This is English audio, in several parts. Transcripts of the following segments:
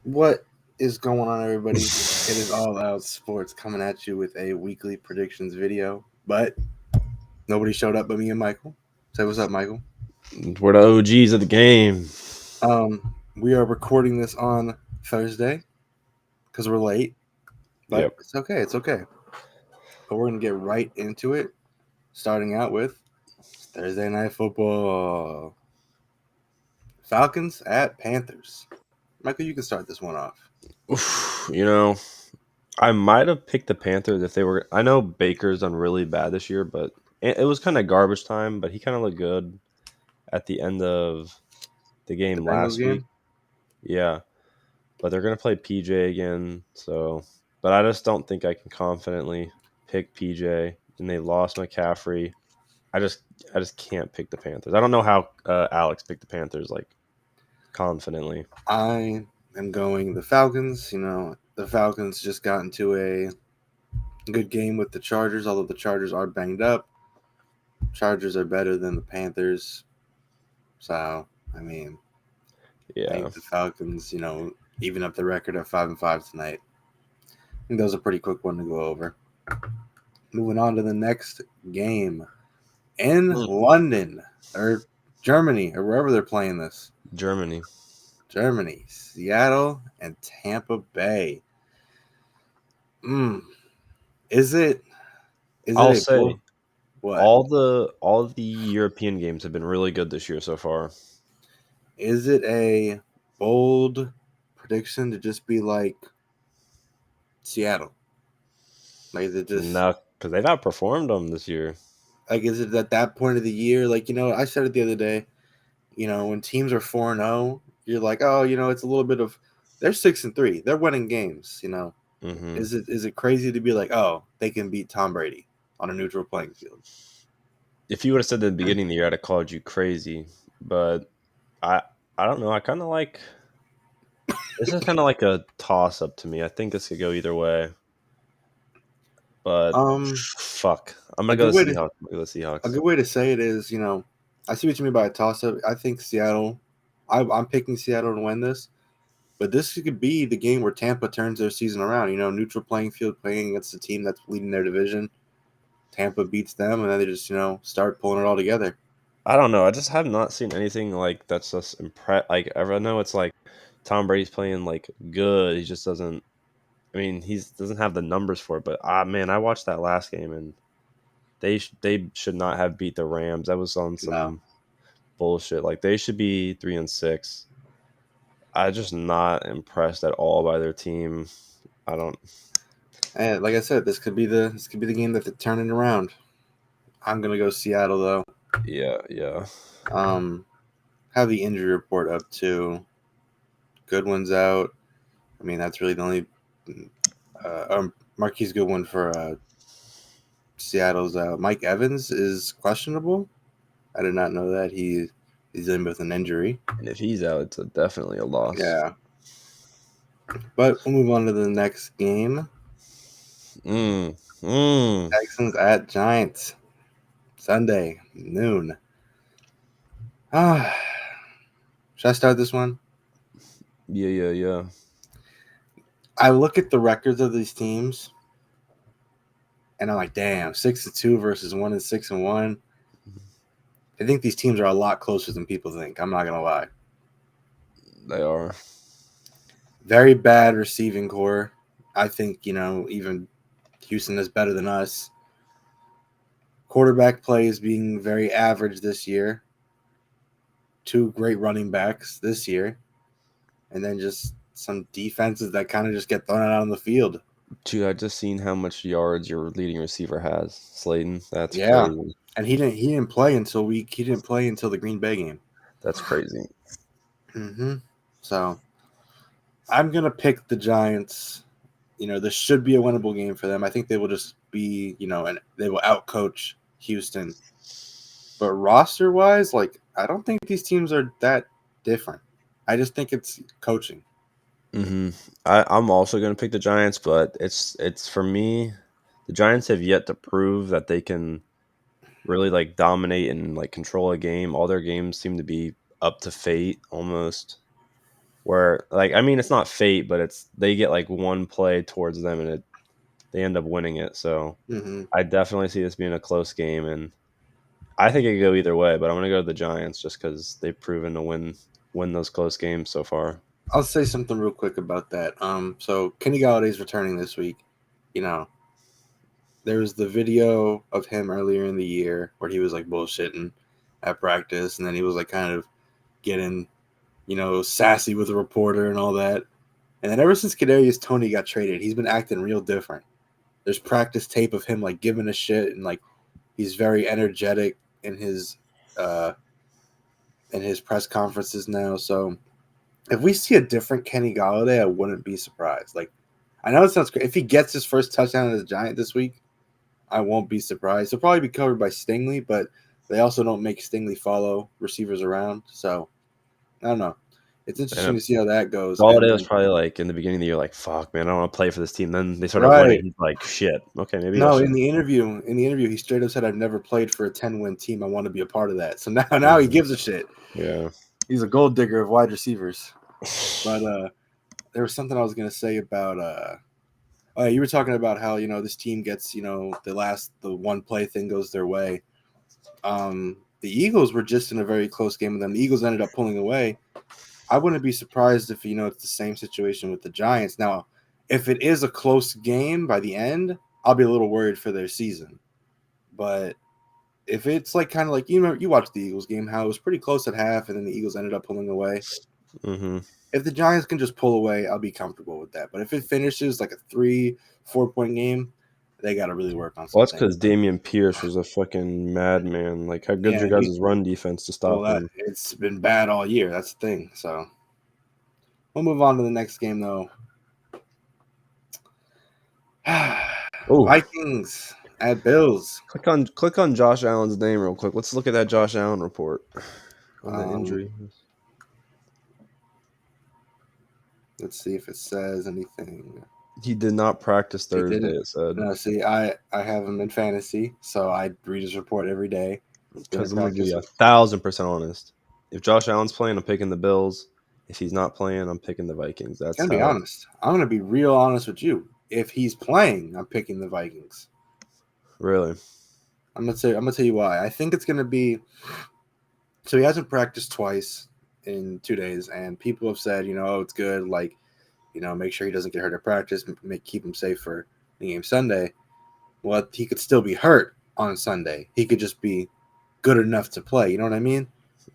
What is going on, everybody? It is All Out Sports coming at you with a weekly predictions video. But nobody showed up but me and Michael. Say what's up, Michael. We're the OGs of the game. We are recording this on Thursday because we're late, but Yep. it's okay. It's okay. But we're gonna get right into it, starting out with Thursday Night Football. Falcons at Panthers. Michael, you can start this one off. Oof, I might have picked the Panthers if they were. I know Baker's done really bad this year, but it was kind of garbage time. But he kind of looked good at the end of the The game Bengals last week. game. Yeah, but they're gonna play PJ again. So, but I just don't think I can confidently pick PJ. And they lost McCaffrey. I just, I just can't pick the Panthers. I don't know how Alex picked the Panthers like confidently. I am going the Falcons. The Falcons just got into a good game with the Chargers, although the Chargers are banged up. Chargers are better than the Panthers. So, I Yeah. think the Falcons, even up the record at 5-5 tonight. I think that was a pretty quick one to go over. Moving on to the next game in London or Germany or wherever they're playing this. Germany. Germany, Seattle, and Tampa Bay. Mm. Is it? Is it I'll a say blow? What all the European games have been really good this year so far. is it? A bold prediction to just be like Seattle? Like is it just No, because they've outperformed them this year. like is it at that point of the year? Like I said it the other day. When teams are 4-0, you're like, oh, it's a little bit of they're 6-3. They're winning games. Hmm. Is it crazy to be like, oh, they can beat Tom Brady on a neutral playing field? If you would have said that at the beginning of the year, I'd have called you crazy. But I I don't know. I kind of like this is kind of like a toss up to me. I think this could go either way. But Um, fuck, I'm a gonna go good the way to Seahawks. I'm gonna go the a Seahawks. good way to say it is, I see what you mean by a toss up. I think Seattle. I'm picking Seattle to win this. But this could be the game where Tampa turns their season around. Neutral playing field, playing against the team that's leading their division. Tampa beats them, and then they just start pulling it all together. I don't know. I just have not seen anything like that's just Like I know it's like Tom Brady's playing like good. He just doesn't. I mean, he doesn't have the numbers for it. But man, I watched that last game and they should not have beat the Rams. That was on No, some bullshit. Like they should be 3-6. I just not impressed at all by their team. I don't. and like I said, this could be the game that they're turning around. I'm gonna go Seattle though. Yeah, yeah. Um, have the injury report up too. Goodwin's out. That's really the only Marquise Goodwin for Seattle's out. Mike Evans is questionable. I did not know that he's in with an injury. And if he's out, it's definitely a loss. Yeah, but we'll move on to the next game. Mm, mm. Texans at Giants, Sunday noon. Ah, should I start this one? Yeah, yeah, yeah. I look at the records of these teams, and I'm like, damn, 6-2 versus 1-6-1. I think these teams are a lot closer than people think. I'm not gonna lie. They are. Very bad receiving core. I think even Houston is better than us. Quarterback play is being very average this year. Two great running backs this year, and then just some defenses that kind of just get thrown out on the field. Dude, I just seen how much yards your leading receiver has, Slayton. That's Yeah, crazy. and he didn't play until week. He didn't play until the Green Bay game. That's crazy. So I'm gonna pick the Giants. This should be a winnable game for them. I think they will just be, and they will outcoach Houston. But roster wise, like I don't think these teams are that different. I just think it's coaching. Hmm. I'm also gonna pick the Giants, but it's for me. The Giants have yet to prove that they can really like dominate and like control a game. All their games seem to be up to fate almost. where like I mean it's not fate, but it's they get like one play towards them and they end up winning it. So Hmm. I definitely see this being a close game, and I think it could go either way. But I'm gonna go to the Giants just because they've proven to win those close games so far. I'll say something real quick about that. So Kenny Galladay's returning this week. You know, there's the video of him earlier in the year where he was like bullshitting at practice, and then he was like kind of getting, sassy with a reporter and all that. And then ever since Kadarius Toney got traded, he's been acting real different. There's practice tape of him like giving a shit, and like he's very energetic in uh his press conferences now. So if we see a different Kenny Galladay, I wouldn't be surprised. Like I know it sounds crazy. If he gets his first touchdown as a Giant this week, I won't be surprised. He'll probably be covered by Stingley, but they also don't make Stingley follow receivers around. So I don't know. It's interesting And to see how that goes. And Galladay was then probably like in the beginning of the year, like "fuck, man, I don't want to play for this team." Then they started winning. right. He's like, "Shit, okay, maybe I No, should." in the interview, he straight up said, "I've never played for a 10-win team. I want to be a part of that." So now he Mhm. gives a shit. Yeah. He's a gold digger of wide receivers. But there was something I was gonna say about oh, yeah, you were talking about how this team gets the one play thing goes their way. The Eagles were just in a very close game with them. The Eagles ended up pulling away. I wouldn't be surprised if it's the same situation with the Giants. Now, if it is a close game by the end, I'll be a little worried for their season. But if it's like kind of like you watched the Eagles game, how it was pretty close at half, and then the Eagles ended up pulling away. Hmm. If the Giants can just pull away, I'll be comfortable with that. But if it finishes like a 3-4 point game, they got to really work on Well, some that's things. because Damian Pierce was a fucking madman. Like, how good's Yeah, your guys' run defense to well, stop him? it's been bad all year. That's the thing. So we'll move on to the next game, though. Oh, Vikings at Bills. click on Josh Allen's name real quick. Let's look at that Josh Allen report on the Um, injury. let's see if it says anything. He did not practice He Thursday. didn't. It said No, see, I have him in fantasy, so I read his report every day. because Didn't I'm gonna be practice. 1,000% honest. If Josh Allen's playing, I'm picking the Bills. If he's not playing, I'm picking the Vikings. That's Gonna be how. honest. I'm gonna be real honest with you. If he's playing, I'm picking the Vikings. Really. I'm gonna tell you why. I think it's gonna be. So he hasn't practiced twice in 2 days, and people have said, oh, it's good. Like, make sure he doesn't get hurt at practice. Keep him safe for the game Sunday. Well, he could still be hurt on Sunday. He could just be good enough to play. You know what I mean?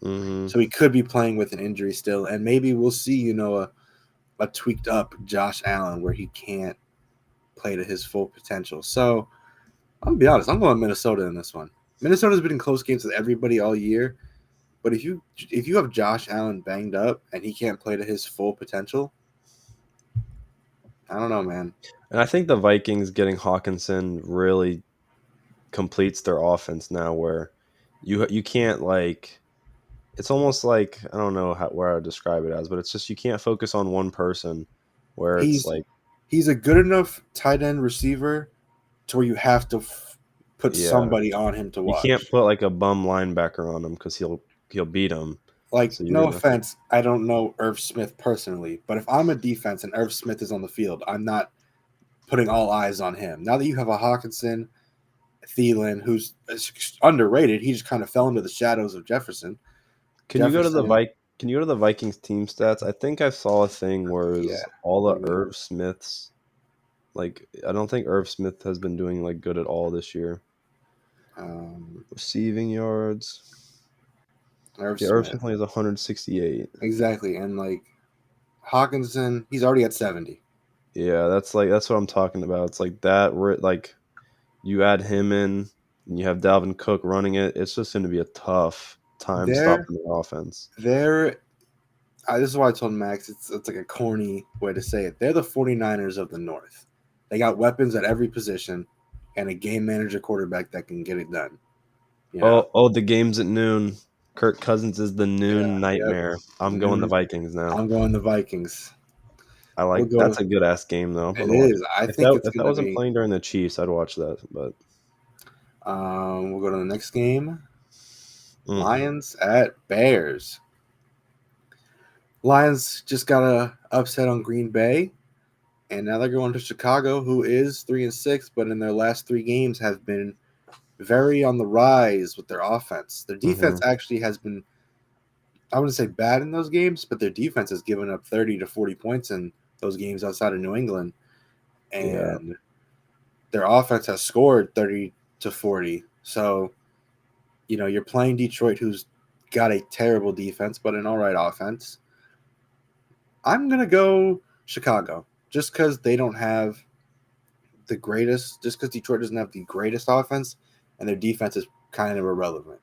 Hmm. So he could be playing with an injury still, and maybe we'll see, a tweaked up Josh Allen where he can't play to his full potential. So I'm gonna be honest, I'm going Minnesota in this one. Minnesota's been in close games with everybody all year, but if you have Josh Allen banged up and he can't play to his full potential, I don't know, man. And I think the Vikings getting Hawkinson really completes their offense now, where you can't like. It's almost like I don't know where I would describe it as, but it's just you can't focus on one person. Where it's He's like, he's a good enough tight end receiver to where you have to put yeah, somebody on him to you can't watch. put like a bum linebacker on him because he'll beat him. Like, So you're no gonna offense, I don't know Irv Smith personally, but if I'm a defense and Irv Smith is on the field, I'm not putting all eyes on him. Now that you have a Hawkinson, Thielen, who's underrated, he just kind of fell into the shadows of Jefferson. can you go to the Jefferson, Can you go to the Vikings team stats? I think I saw a thing where it yeah. was all What the do you mean? Irv Smiths. Like I don't think Irv Smith has been doing like good at all this year. Um, Receiving yards. Irv Yeah, Irv Smith, Smith only has 168. exactly, and like Hawkinson, he's already at 70. Yeah, that's what I'm talking about. It's like that. Like you add him in, and you have Dalvin Cook running it. It's just going to be a tough time They're stopping the offense. they're this is why I told Max it's like a corny way to say it. They're the 49ers of the North. They got weapons at every position and a game manager quarterback that can get it done. You know? Oh, the game's at noon. Kirk Cousins is the Yeah. noon Yep. nightmare. I'm going the Noon. Vikings now. I'm going the Vikings. I We'll like go that's to a good ass game though. I'm it gonna watch. is. I think it's If that gonna wasn't be playing during the Chiefs, I'd watch that. But we'll go to the next game. mm, Lions at Bears. Lions just got a upset on Green Bay, and now they're going to Chicago, who is 3-6, but in their last 3 games have been very on the rise with their offense. Their defense Mm-hmm. actually has been, I wouldn't say bad in those games, but their defense has given up 30 to 40 points in those games outside of New England, Yeah. and their offense has scored 30 to 40. So, you're playing Detroit, who's got a terrible defense, but an all right offense. I'm going to go Chicago just because they don't have the greatest, just because Detroit doesn't have the greatest offense and their defense is kind of irrelevant.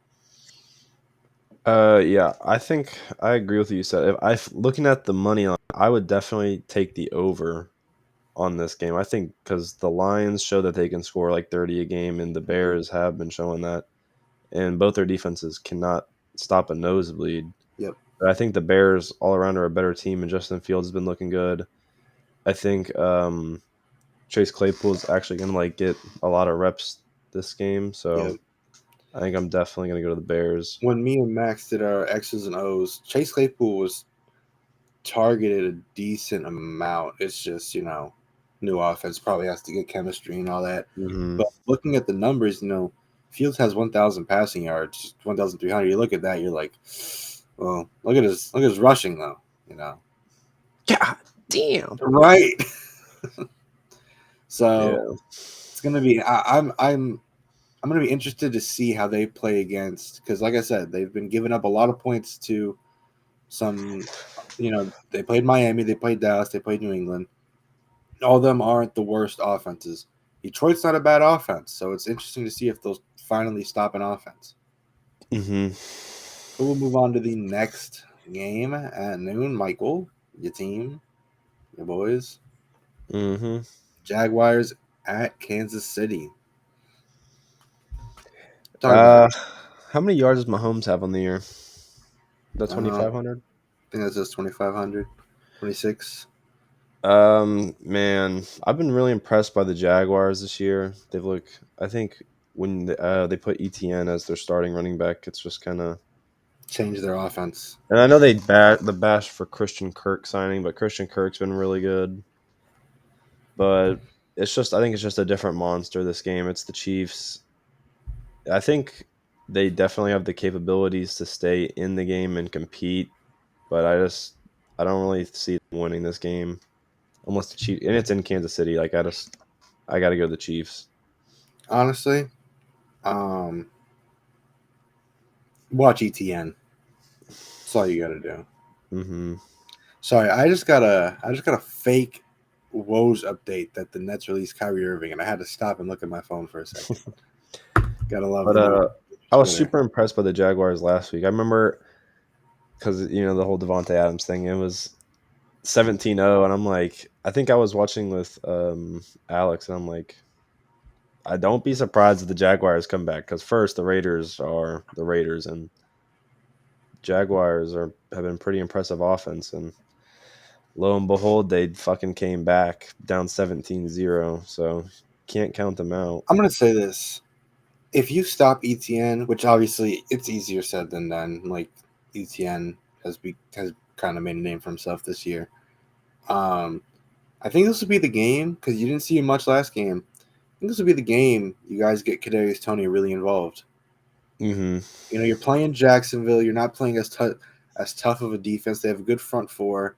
Yeah, I think I agree with what you said. If I looking at the money line, I would definitely take the over on this game. I think because the Lions show that they can score like 30 a game, and the Mhm. Bears have been showing that, and both their defenses cannot stop a nosebleed. Yep. But I think the Bears all around are a better team, and Justin Fields has been looking good. I think Chase Claypool's actually going to like get a lot of reps this game, so Yep. I think I'm definitely going to go to the Bears. When me and Max did our X's and O's, Chase Claypool was targeted a decent amount. It's just, new offense probably has to get chemistry and all that. Hmm. But looking at the numbers, Fields has 1,000 passing yards, 1,300. You look at that, you're like, well, look at his rushing though. God damn. Right. So Yeah. it's gonna be. I'm gonna be interested to see how they play against, because, like I said, they've been giving up a lot of points to some. They played Miami, they played Dallas, they played New England. All of them aren't the worst offenses. Detroit's not a bad offense, so it's interesting to see if they'll finally stop an offense. Hmm. But we'll move on to the next game at noon. Michael, your team, your boys, Hmm. Jaguars at Kansas City. Talk about Uh, it. how many yards does Mahomes have on the year? The I 2,500. think that's just 2,500, 26. Man, I've been really impressed by the Jaguars this year. They've look. I think when they put ETN as their starting running back, it's just kind of. Change their offense. And I know the bash for Christian Kirk signing, but Christian Kirk's been really good. But it's just I think it's just a different monster this game. It's the Chiefs. I think they definitely have the capabilities to stay in the game and compete, but I don't really see them winning this game unless the Chiefs and it's in Kansas City. Like I got to go to the Chiefs. Honestly, um, watch ETN. That's all you got to do. Hmm. Sorry, I just got a fake woes update that the Nets released Kyrie Irving, and I had to stop and look at my phone for a second. Gotta love But the new I was Twitter. super impressed by the Jaguars last week. I remember because the whole Devonte Adams thing. It was 17-0, and I'm like, I think I was watching with Alex, and I'm like, I don't be surprised if the Jaguars come back because first the Raiders are the Raiders, and Jaguars have been pretty impressive offense, and lo and behold, they fucking came back down 17-0. So can't count them out. I'm gonna say this: if you stop ETN, which obviously it's easier said than done, like ETN has kind of made a name for himself this year. Um, I think this will be the game because you didn't see him much last game. I think this will be the game you guys get Kadarius Toney really involved. Hmm. You're playing Jacksonville. You're not playing as tough of a defense. They have a good front four,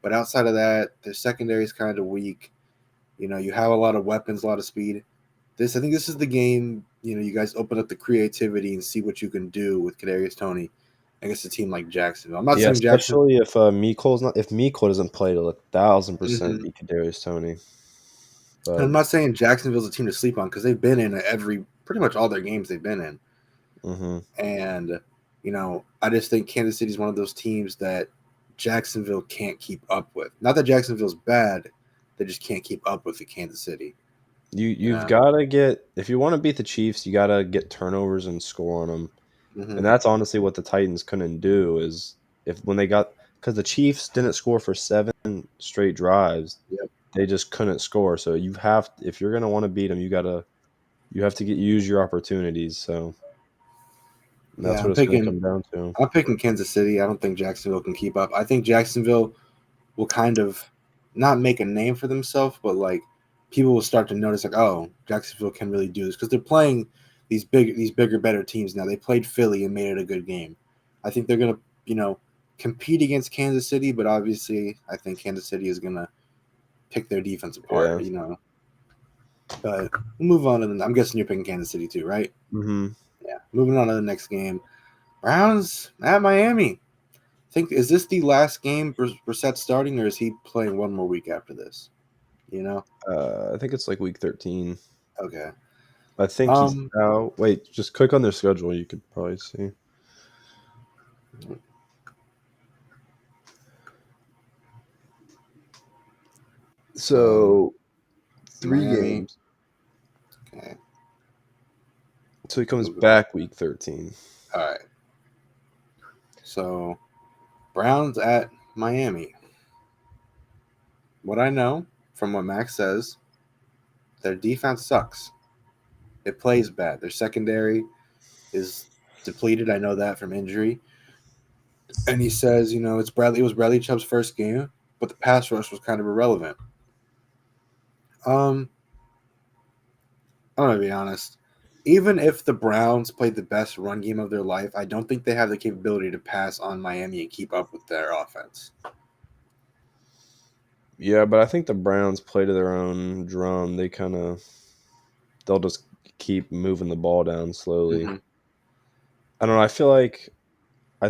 but outside of that, their secondary is kind of weak. You have a lot of weapons, a lot of speed. I think this is the game. You guys open up the creativity and see what you can do with Kadarius Toney against a team like Jacksonville. I'm not Yeah, saying Jackson. especially if Mecole's not if Mecole doesn't play, it'll 1,000% Mhm. be Kadarius Toney. And But I'm not saying Jacksonville's a team to sleep on because they've been in pretty much all their games they've been in. hmm. And, I just think Kansas City is one of those teams that Jacksonville can't keep up with. Not that Jacksonville's bad, they just can't keep up with the Kansas City. You've got to get if you want to beat the Chiefs, you got to get turnovers and score on them. And Mm-hmm. that's honestly what the Titans couldn't do is if when they got because the Chiefs didn't score for 7 straight drives, Yep. they just couldn't score. So you have if you're gonna want to beat them, you have to use your opportunities. So And that's Yeah, what it's going to come down to. I'm picking Kansas City. I don't think Jacksonville can keep up. I think Jacksonville will kind of not make a name for themselves, but like people will start to notice like, oh, Jacksonville can really do this because they're playing these bigger, better teams now. They played Philly and made it a good game. I think they're gonna, compete against Kansas City, but obviously I think Kansas City is gonna pick their defense apart, Yeah. But we'll move on to I'm guessing you're picking Kansas City too, right? Mm-hmm. Yeah. Moving on to the next game. Browns at Miami. Is this the last game Brissett starting, or is he playing one more week after this? I think it's like week 13. Okay. I think he's out. Wait, just click on their schedule. You could probably see. So 3 Miami. games. Okay. So he comes Moving on. back week 13. All right. So Browns at Miami. What I know from what Max says, their defense sucks. It plays bad. Their secondary is depleted. I know that from injury. And he says, it was Bradley Chubb's first game, but the pass rush was kind of irrelevant. I'm gonna be honest. Even if the Browns played the best run game of their life, I don't think they have the capability to pass on Miami and keep up with their offense. Yeah, but I think the Browns play to their own drum. They'll just keep moving the ball down slowly. Mm-hmm. I don't know. I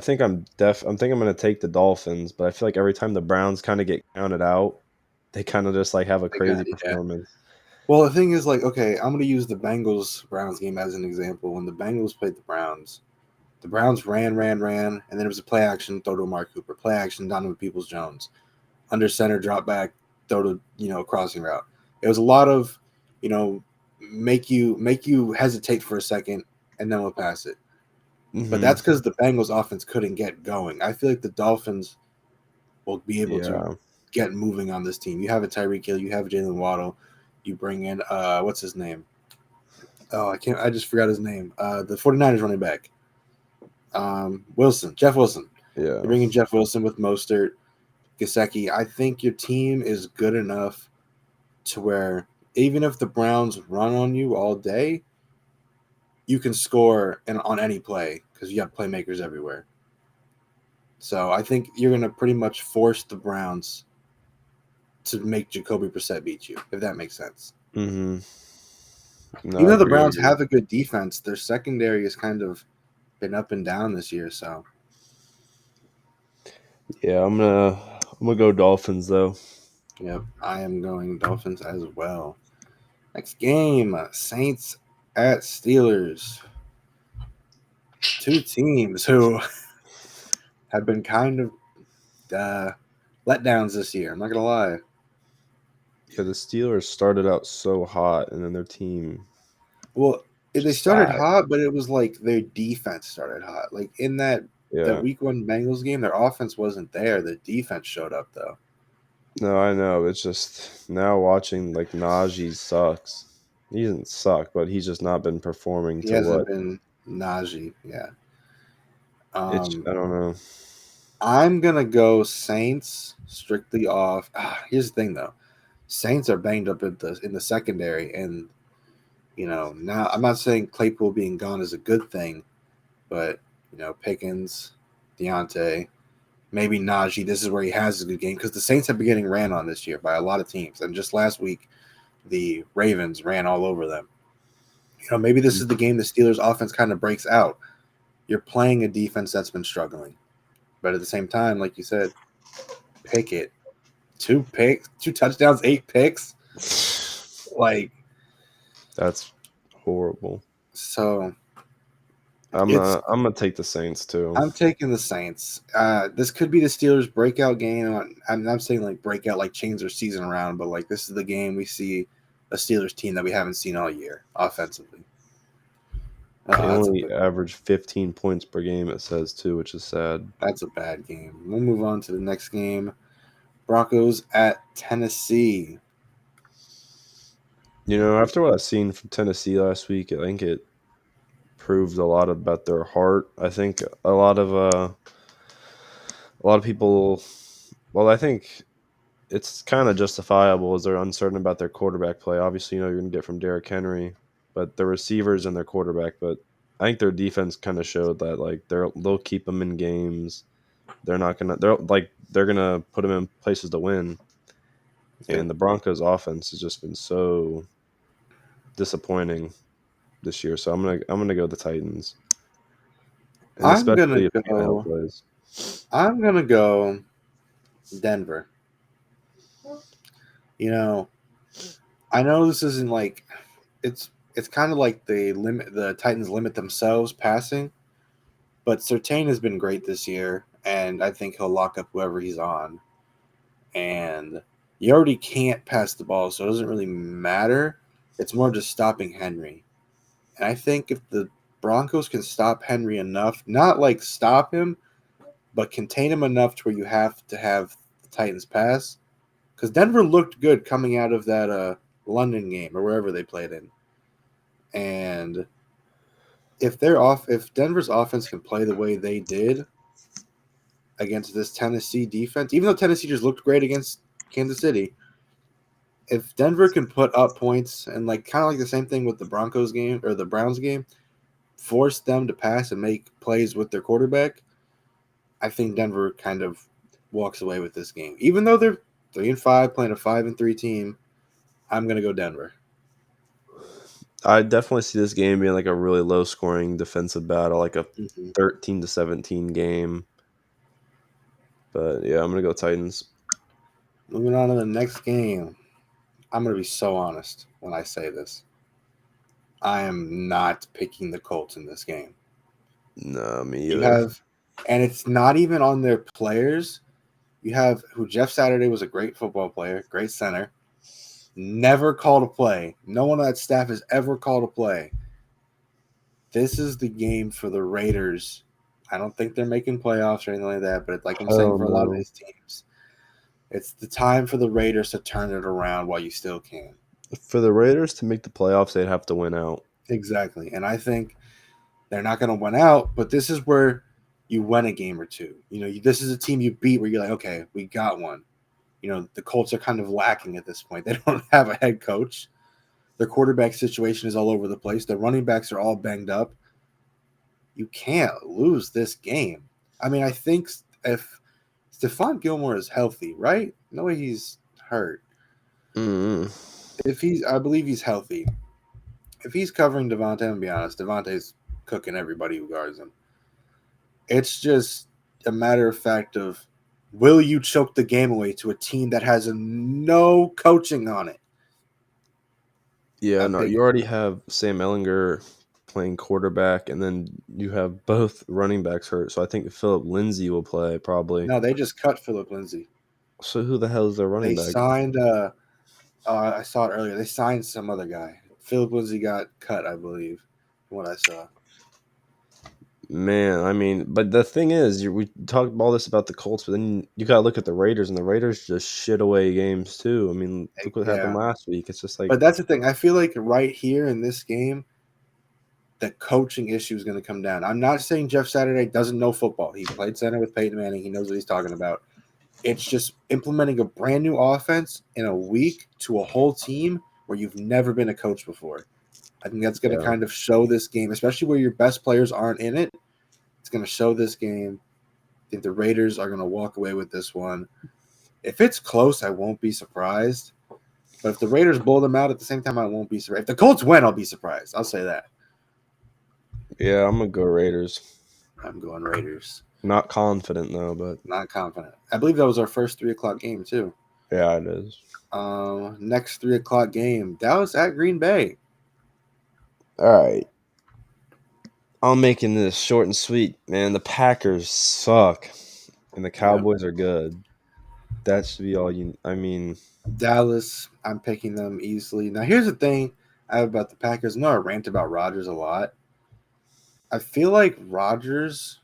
think I'm going to take the Dolphins, but I feel like every time the Browns kind of get counted out, they kind of just like have a crazy Yeah. performance. Well, the thing is, like, okay, I'm going to use the Bengals-Browns game as an example. When the Bengals played the Browns ran, and then it was a play action, throw to Amari Cooper, play action, Donovan Peoples-Jones, under center, drop back, throw to, crossing route. It was a lot of, make you hesitate for a second, and then we'll pass it. But Mm-hmm. that's because the Bengals offense couldn't get going. I feel like the Dolphins will be able to Yeah. get moving on this team. You have a Tyreek Hill, you have Jalen Waddle, you bring in what's his name? Oh, I just forgot his name. The 49ers running back. Jeff Wilson. Yeah. You bring in Jeff Wilson with Mostert, Gesicki. I think your team is good enough to where even if the Browns run on you all day, you can score on any play because you have playmakers everywhere. So I think you're going to pretty much force the Browns to make Jacoby Brissett beat you, if that makes sense. Mm-hmm. No, Even I though the agree with Browns you. have a good defense, their secondary has kind of been up and down this year. So Yeah, I'm gonna go Dolphins though. yep, I am going Dolphins as well. Next game, Saints at Steelers. Two teams who have been kind of letdowns this year. I'm not gonna lie. Yeah, the Steelers started out so hot, and then their team Well, they just started sat. hot, but it was like their defense started hot. Like in that Yeah. week one Bengals game, their offense wasn't there. The defense showed up though. No, I know. It's just now watching like Najee sucks. He doesn't suck, but he's just not been performing He to hasn't what been Najee. Yeah. I don't know. I'm gonna go Saints strictly off. Here's the thing though, Saints are banged up in the secondary, and now I'm not saying Claypool being gone is a good thing, but Pickens, Deontay, maybe Najee. This is where he has a good game because the Saints have been getting ran on this year by a lot of teams, and just last week the Ravens ran all over them. Maybe this is the game the Steelers offense kind of breaks out. You're playing a defense that's been struggling, but at the same time, like you said, Pickett, 2 picks, 2 touchdowns, 8 picks. Like, That's horrible. so I'm it's uh, I'm gonna take the Saints too. I'm taking the Saints. This could be the Steelers' breakout game. I'm not saying like breakout, like change their season around, but like this is the game we see a Steelers team that we haven't seen all year offensively. They That's only average 15 points per game, it says too, which is sad. a bad game. We'll move on to the next game. Broncos at Tennessee. After what I've seen from Tennessee last week, I think it proved a lot about their heart. I think a lot of people. Well, I think it's kind of justifiable as they're uncertain about their quarterback play. Obviously, you're going to get from Derrick Henry, but the receivers and their quarterback. But I think their defense kind of showed that like they'll keep them in games. They're not gonna. They're gonna put them in places to win. Yeah. And the Broncos' offense has just been so disappointing this year. So I'm gonna go the Titans, and I'm gonna especially if Tannehill go. plays. I'm gonna go Denver. You know, I know this isn't like it's kind of like the Titans limit themselves passing, but Surtain has been great this year, and I think he'll lock up whoever he's on. And you already can't pass the ball, so it doesn't really matter. It's more just stopping Henry. And I think if the Broncos can stop Henry enough, not like stop him, but contain him enough to where you have to have the Titans pass, because Denver looked good coming out of that London game or wherever they played in. And if Denver's offense can play the way they did against this Tennessee defense, even though Tennessee just looked great against Kansas City, if Denver can put up points and like kind of like the same thing with the Broncos game or the Browns game, force them to pass and make plays with their quarterback, I think Denver kind of walks away with this game. Even though they're 3-5 playing a 5-3 team, I'm gonna go Denver. I definitely see this game being like a really low scoring defensive battle, like a Mm-hmm. 13-17 game. But yeah, I'm gonna go Titans. Moving on to the next game. I'm gonna be so honest when I say this. I am not picking the Colts in this game. No, me You either. have, and it's not even on their players. You have who Jeff Saturday was a great football player, great center, never called a play. No one on that staff has ever called a play. This is the game for the Raiders. I don't think they're making playoffs or anything like that, but like I'm saying Hell for a lot of no. these teams, it's the time for the Raiders to turn it around while you still can. For the Raiders to make the playoffs, they'd have to win out. Exactly. And I think they're not going to win out, but this is where you win a game or two. This is a team you beat where you're like, okay, we got one. The Colts are kind of lacking at this point. They don't have a head coach. Their quarterback situation is all over the place. Their running backs are all banged up. You can't lose this game. I mean, I think if Stephon Gilmore is healthy, right? No way he's hurt. Mm-hmm. I believe he's healthy. If he's covering Devontae, I'm gonna be honest, Devontae's cooking everybody who guards him. It's just a matter of fact of will you choke the game away to a team that has no coaching on it? Yeah, I'm no, picking. you already have Sam Ellinger playing quarterback, and then you have both running backs hurt. So I think Philip Lindsay will play probably. No, they just cut Philip Lindsay. So who the hell is their running They back? signed. I saw it earlier. They signed some other guy. Philip Lindsay got cut, I believe, from what I saw. Man, I mean, but the thing is, we talked all this about the Colts, but then you got to look at the Raiders, and the Raiders just shit away games too. I mean, look what happened Yeah, last week. It's just like, but that's the thing. I feel like right here in this game, the coaching issue is going to come down. I'm not saying Jeff Saturday doesn't know football. He played center with Peyton Manning. He knows what he's talking about. It's just implementing a brand new offense in a week to a whole team where you've never been a coach before. I think that's going to yeah, kind of show this game, especially where your best players aren't in it. It's going to show this game. I think the Raiders are going to walk away with this one. If it's close, I won't be surprised. But if the Raiders blow them out at the same time, I won't be surprised. If the Colts win, I'll be surprised. I'll say that. yeah, I'm gonna go Raiders. I'm going Raiders. Not confident though, but Not confident. I believe that was our first 3 o'clock game, too. yeah, it is. Next 3 o'clock game, Dallas at Green Bay. All right, I'm making this short and sweet, man. The Packers suck, and the Yep. Cowboys are good. That should be all you. I mean, Dallas, I'm picking them easily. Now, here's the thing I have about the Packers. I know I rant about Rodgers a lot. I feel like Rodgers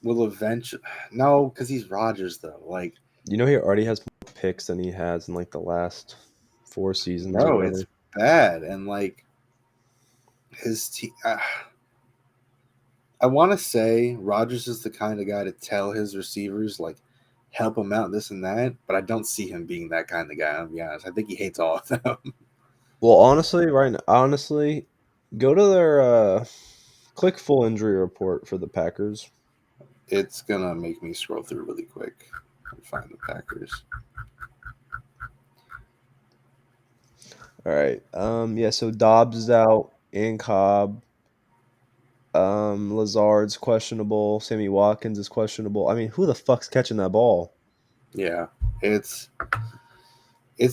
will eventually. No, because he's Rodgers, though. Like, he already has more picks than he has in like the last 4 seasons or bro, it's whatever. bad. And, like, his team. I want to say Rodgers is the kind of guy to tell his receivers like help him out this and that, but I don't see him being that kind of guy. I'll be honest. I think he hates all of them. Well, honestly, go to their click full injury report for the Packers. It's gonna make me scroll through really quick and find the Packers. All right. Yeah, so Dobbs is out and Cobb. Lazard's questionable. Sammy Watkins is questionable. I mean, who the fuck's catching that ball? Yeah, it's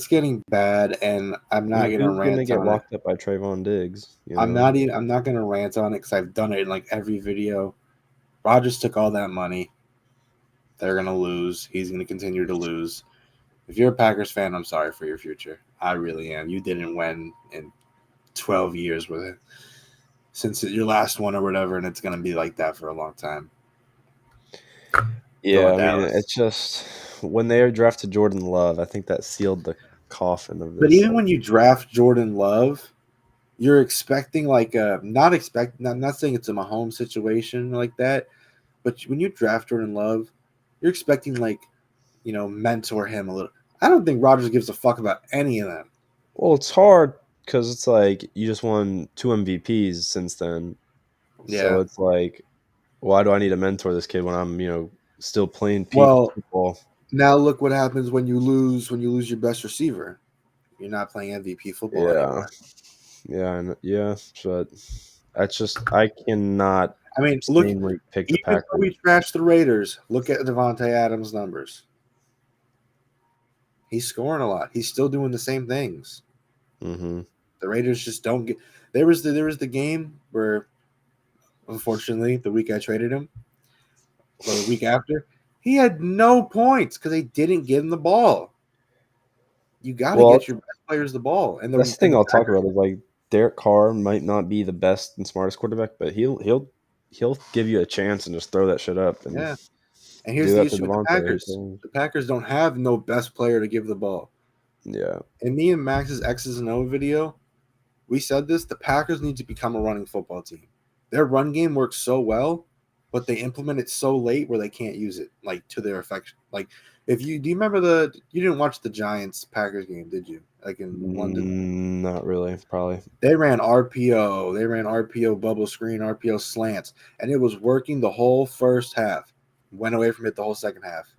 getting bad, and I'm I not mean, gonna who's gonna rant get on it. locked up by Trayvon Diggs? You know? I'm not gonna rant on it because I've done it in like every video. Rodgers took all that money. They're gonna lose. He's gonna continue to lose. If you're a Packers fan, I'm sorry for your future. I really am. You didn't win in 12 years with it since your last one or whatever, and it's gonna be like that for a long time. Go Yeah, on, I mean, Dallas. it's just when they drafted Jordan Love, I think that sealed the coffin of But this. even when you draft Jordan Love, you're expecting like a not saying it's a Mahomes situation like that, but when you draft Jordan Love, you're expecting like mentor him a little. I don't think Rodgers gives a fuck about any of them. Well, it's hard because it's like you just won 2 MVPs since then. So Yeah. it's like, why do I need to mentor this kid when I'm, still playing peak Well, football? now look what happens when you lose your best receiver. You're not playing MVP football Yeah. anymore. Yeah. But that's just, I cannot I mean, look, sanely pick the even though Packers. we trashed the Raiders, look at Devontae Adams' numbers. He's scoring a lot. He's still doing the same things. Mm-hmm. The Raiders just don't get. There was the game where, unfortunately, the week I traded him, or the week after, he had no points because they didn't give him the ball. You got to Well, get your best players the ball, and that's the the and thing the I'll talk Packers. about is like Derek Carr might not be the best and smartest quarterback, but he'll give you a chance and just throw that shit up and Yeah, and here's do the that to issue with the Devontae every Packers. time. The Packers don't have no best player to give the ball. Yeah. In me and Max's X's and O video, we said this. The Packers need to become a running football team. Their run game works so well, but they implement it so late where they can't use it like to their affection. Like if you do you remember you didn't watch the Giants Packers game, did you? Like in London. Not really, probably. They ran RPO, they ran RPO bubble screen, RPO slants, and it was working the whole first half. Went away from it the whole second half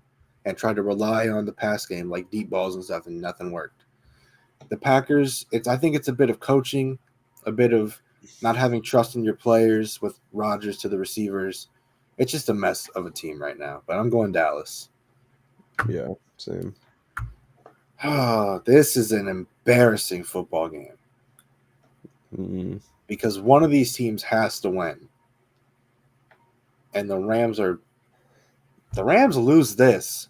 and tried to rely on the pass game like deep balls and stuff, and nothing worked. The Packers, I think it's a bit of coaching, a bit of not having trust in your players with Rodgers to the receivers. It's just a mess of a team right now. But I'm going Dallas. Yeah, same. Oh, this is an embarrassing football game Mm. because one of these teams has to win. And the Rams lose this,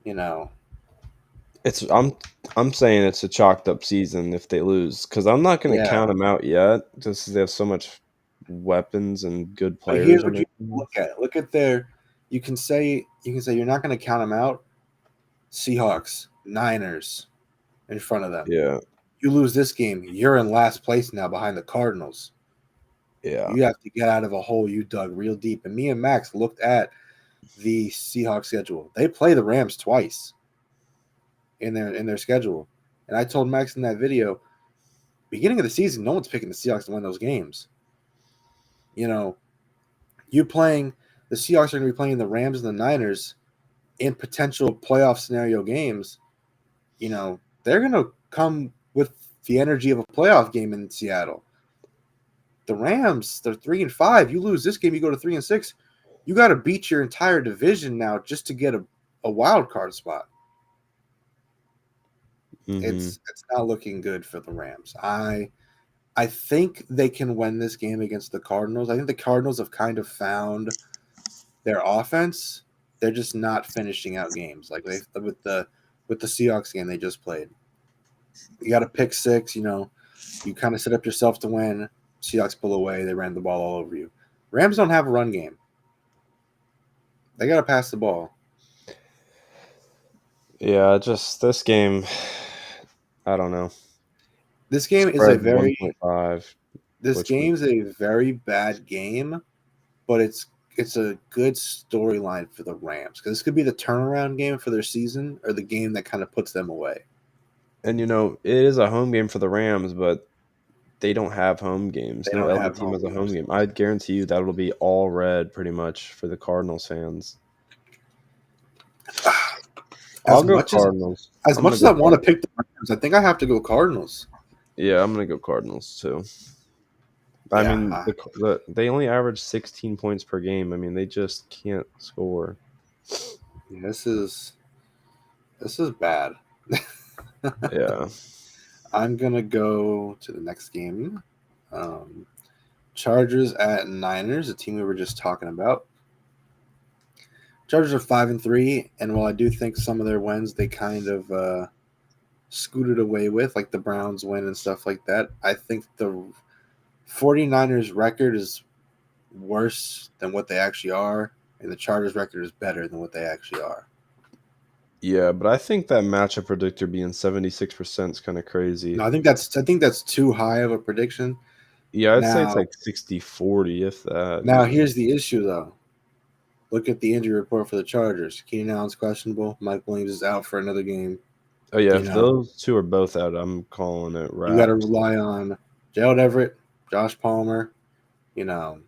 you know. It's I'm saying it's a chalked up season if they lose because I'm not going to Yeah. count them out yet just 'cause they have so much weapons and good But players here's on what their you team. look at. Look at their you can say you're not going to count them out. Seahawks, Niners in front of them. Yeah, You lose this game, you're in last place now behind the Cardinals. yeah, You have to get out of a hole you dug real deep. And me and Max looked at the Seahawks schedule. They play the Rams twice in their schedule. And I told Max in that video, beginning of the season, no one's picking the Seahawks to win those games. You know, you playing the Seahawks are going to be playing the Rams and the Niners in potential playoff scenario games. They're going to come with the energy of a playoff game in Seattle. The Rams, they're 3-5. You lose this game, you go to 3-6. You got to beat your entire division now just to get a wild card spot. hmm It's not looking good for the Rams. I think they can win this game against the Cardinals. I think the Cardinals have kind of found their offense. They're just not finishing out games like they with the Seahawks game they just played. You got to pick six. You kind of set up yourself to win. Seahawks pull away. They ran the ball all over you. Rams don't have a run game. They got to pass the ball. yeah. Just this game, I don't know. This game is a Spread very 1.5. This Which game's a very bad game, but it's a good storyline for the Rams because this could be the turnaround game for their season or the game that kind of puts them away. and it is a home game for the Rams, but they don't have home games. They No don't LA have team home has a home games. game. I guarantee you that'll be all red pretty much for the Cardinals fans. I'll As go much as Cardinals. as I'm much gonna as go I want to Cardinals. pick the Rams, I think I have to go Cardinals. Yeah, I'm gonna go Cardinals too. I Yeah, mean, they only average 16 points per game. I mean, they just can't score. this is bad. Yeah. I'm gonna go to the next game. Um, Chargers at Niners, a team we were just talking about. Chargers are 5-3, and while I do think some of their wins they kind of scooted away with, like the Browns win and stuff like that, I think the 49ers record is worse than what they actually are, and the Chargers record is better than what they actually are. Yeah, but I think that matchup predictor being 76% is kind of crazy. No, I think that's too high of a prediction. Yeah, I'd say it's Now, like 60-40, if that. now here's the issue though. Look at the injury report for the Chargers. Keenan Allen's questionable. Mike Williams is out for another game. Oh, yeah, You if know, those two are both out, I'm calling it you got to wraps. rely on Gerald Everett, Josh Palmer. You know,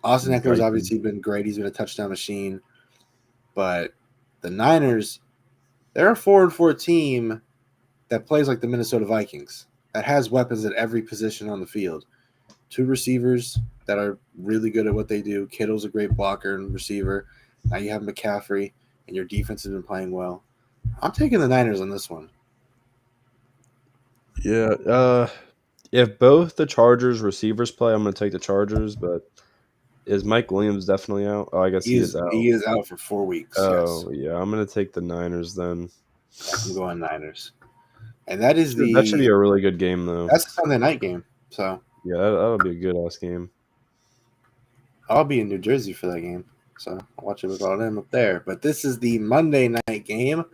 Austin Eckler's Guyton. obviously been great. He's been a touchdown machine. But the Niners, they're a 4-4 team that plays like the Minnesota Vikings, that has weapons at every position on the field. Two receivers that are really good at what they do. Kittle's a great blocker and receiver. Now you have McCaffrey, and your defense has been playing well. I'm taking the Niners on this one. Yeah, if both the Chargers receivers play, I'm going to take the Chargers, but is Mike Williams definitely out? Oh, I guess He he is is out. he is out for 4 weeks. Yes, Oh, yeah, I'm going to take the Niners then. yeah, I'm going Niners, and that is That should be the a really good game, though. that's a Sunday night game. So Yeah, that'll be a good-ass game. I'll be in New Jersey for that game. So I'll watch it with all them up there. But this is the Monday night game.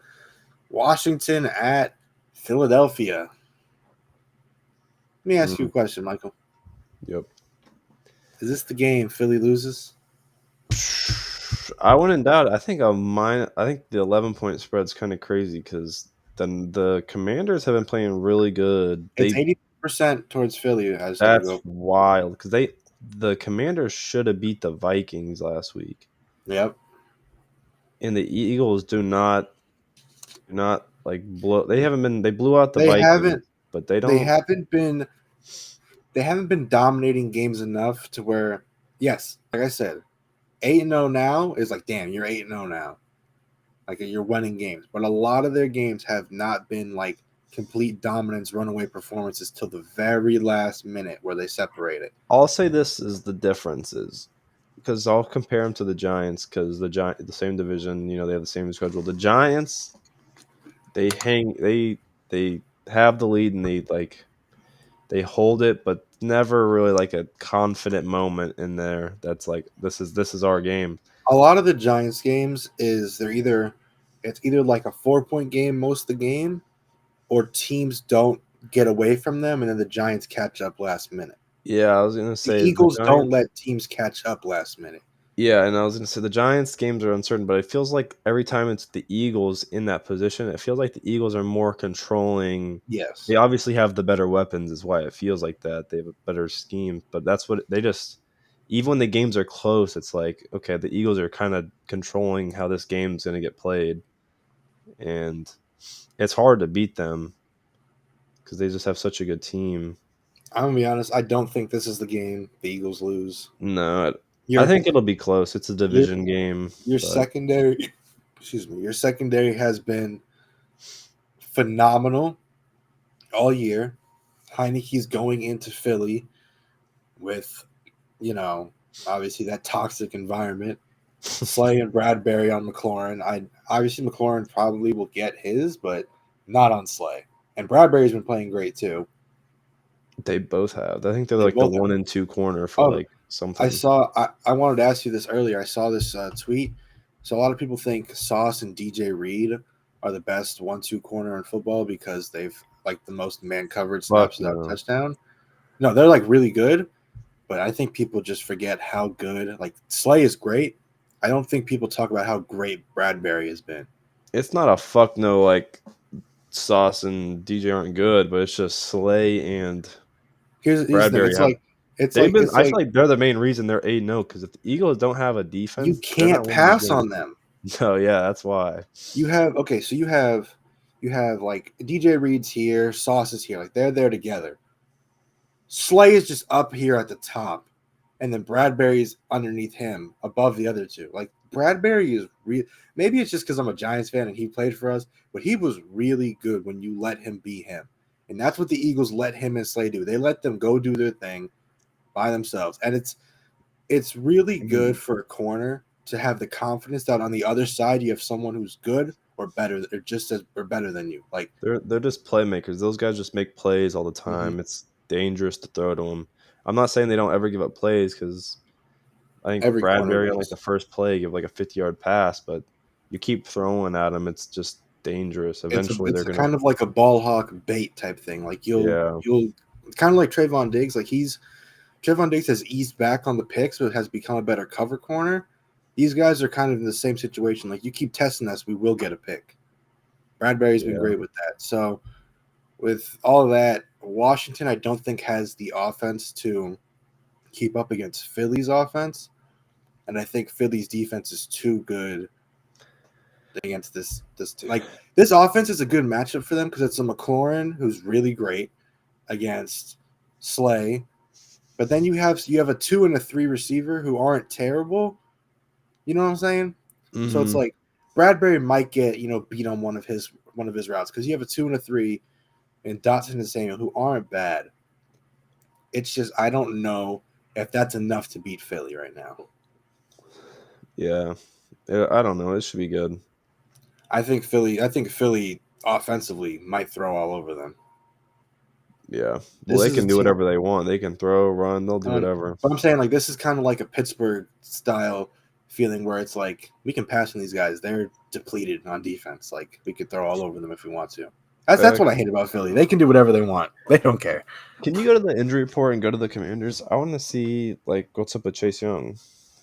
Washington at Philadelphia. Let me ask you a question, Michael. Yep. Is this the game Philly loses? I wouldn't doubt it. I think the 11-point spread's kind of crazy because the Commanders have been playing really good. It's 80% towards Philly. I just had to That's go. wild because the Commanders should have beat the Vikings last week, Yep. and the Eagles do not like blow. They blew out the They Vikings, haven't but they they don't. haven't been they haven't been dominating games enough to where, yes, like I said, 8-0 now is like, damn, you're 8-0 now. Like you're winning games. But a lot of their games have not been like complete dominance, runaway performances till the very last minute where they separate it. I'll say this is the differences because I'll compare them to the Giants because the same division, they have the same schedule. The Giants, they have the lead and they hold it, but never really like a confident moment in there. That's like this is our game. A lot of the Giants games is it's either like a 4-point game most of the game, or teams don't get away from them and then the Giants catch up last minute. Yeah, I was gonna The say the Eagles don't Giants. let teams catch up last minute. Yeah, and I was gonna say the Giants games are uncertain, but it feels like every time it's the Eagles in that position, it feels like the Eagles are more controlling. They Yes. obviously have the better weapons, is why it feels like that. They have a better scheme, but that's what they just. Even when the games are close, it's like okay, the Eagles are kind of controlling how this game's gonna get played, and it's hard to beat them because they just have such a good team. I'm gonna be honest, I don't think this is the game the Eagles lose. No, I Your think it'll be close. It's a your division game, your but secondary your secondary has been phenomenal all year. Heineke's going into Philly with, obviously that toxic environment. Slay and Bradbury on McLaurin. Obviously McLaurin probably will get his, but not on Slay. And Bradbury's been playing great too. they both have. I think they're They like the both have. 1 and 2 corner for Oh, like something. I wanted to ask you this earlier. I saw this tweet. So a lot of people think Sauce and DJ Reed are the best 1-2 corner in football because they've like the most man coverage Fuck snaps without a no. touchdown. No, they're like really good, but I think people just forget how good. Like Slay is great. I don't think people talk about how great Bradbury has been. It's not a fuck no like Sauce and DJ aren't good, but it's just Slay and Here's the thing. Bradbury It's have like it's they've like been. it's I feel like like they're the main reason they're 8-0 because if the Eagles don't have a you defense, they're not can't winning these pass games. on them. So yeah, that's why. You have okay, so you have like DJ Reed's here, Sauce is here, like they're there together. Slay is just up here at the top, and then Bradbury's underneath him, above the other two. Like Bradbury is real. Maybe it's just because I'm a Giants fan and he played for us, but he was really good when you let him be him, and that's what the Eagles let him and Slay do. They let them go do their thing by themselves, and it's really good for a corner to have the confidence that on the other side you have someone who's good or better or just as or better than you. Like They're just playmakers. Those guys just make plays all the mhm. time. It's dangerous to throw to them. I'm not saying they don't ever give up plays because I think Every corner Bradbury on like the does. first play give like a 50-yard pass, but you keep throwing at them, it's just dangerous. It's a Eventually, it's they're a gonna. kind of like a ball hawk bait type thing. Like Yeah, you'll it's kind of like Trayvon Diggs. Like Trayvon Diggs has eased back on the picks, but has become a better cover corner. These guys are kind of in the same situation. Like you keep testing us, we will get a pick. Bradbury's been yeah. great with that. So with all of that, Washington I don't think has the offense to keep up against Philly's offense, and I think Philly's defense is too good against this team. Like this offense is a good matchup for them because it's a McLaurin who's really great against Slay, but then you have a 2 and a 3 receiver who aren't terrible. You know what I'm saying? So it's Hmm. like Bradbury might get beat on one of his routes because you have a 2 and a 3 and Dotson and Samuel who aren't bad. It's just I don't know if that's enough to beat Philly right now. Yeah. Yeah, I don't know. It should be good. I think Philly offensively might throw all over them. Yeah. Well, This they is a can do team, whatever they want. They can throw, run. They'll do whatever. but I'm saying like this is kind of like a Pittsburgh style feeling where it's like we can pass on these guys. They're depleted on defense. Like we could throw all over them if we want to. That's what I hate about Philly. They can do whatever they want. They don't care. Can you go to the injury report and go to the Commanders? I want to see like what's up with Chase Young.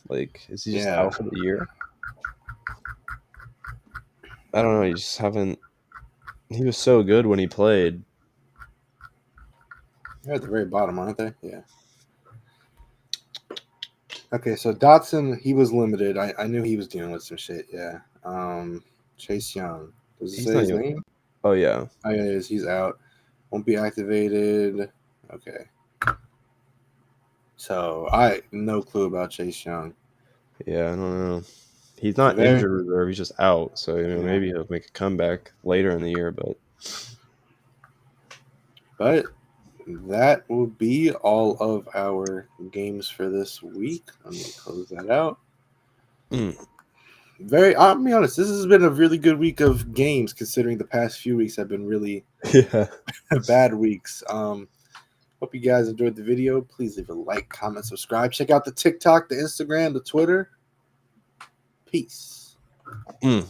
Like, is he just Yeah, out for the year? I don't know. You just haven't. He was so good when he played. they're at the very bottom, aren't they? Yeah. Okay, so Dotson, he was limited. I knew he was dealing with some shit. Yeah. Chase Young. Does it He's say not his even. name? Oh yeah, Oh, yeah, it is. He's out. Won't be activated. Okay. So I no clue about Chase Young. yeah. I don't know. He's It's a not very injured reserve. He's just out. So yeah. maybe he'll make a comeback later in the year. But But that will be all of our games for this week. Let me close that out. mm, I'll be honest, this has been a really good week of games considering the past few weeks have been really yeah. bad weeks. Hope you guys enjoyed the video. Please leave a like, comment, subscribe. Check out the TikTok, the Instagram, the Twitter. Peace. Mm.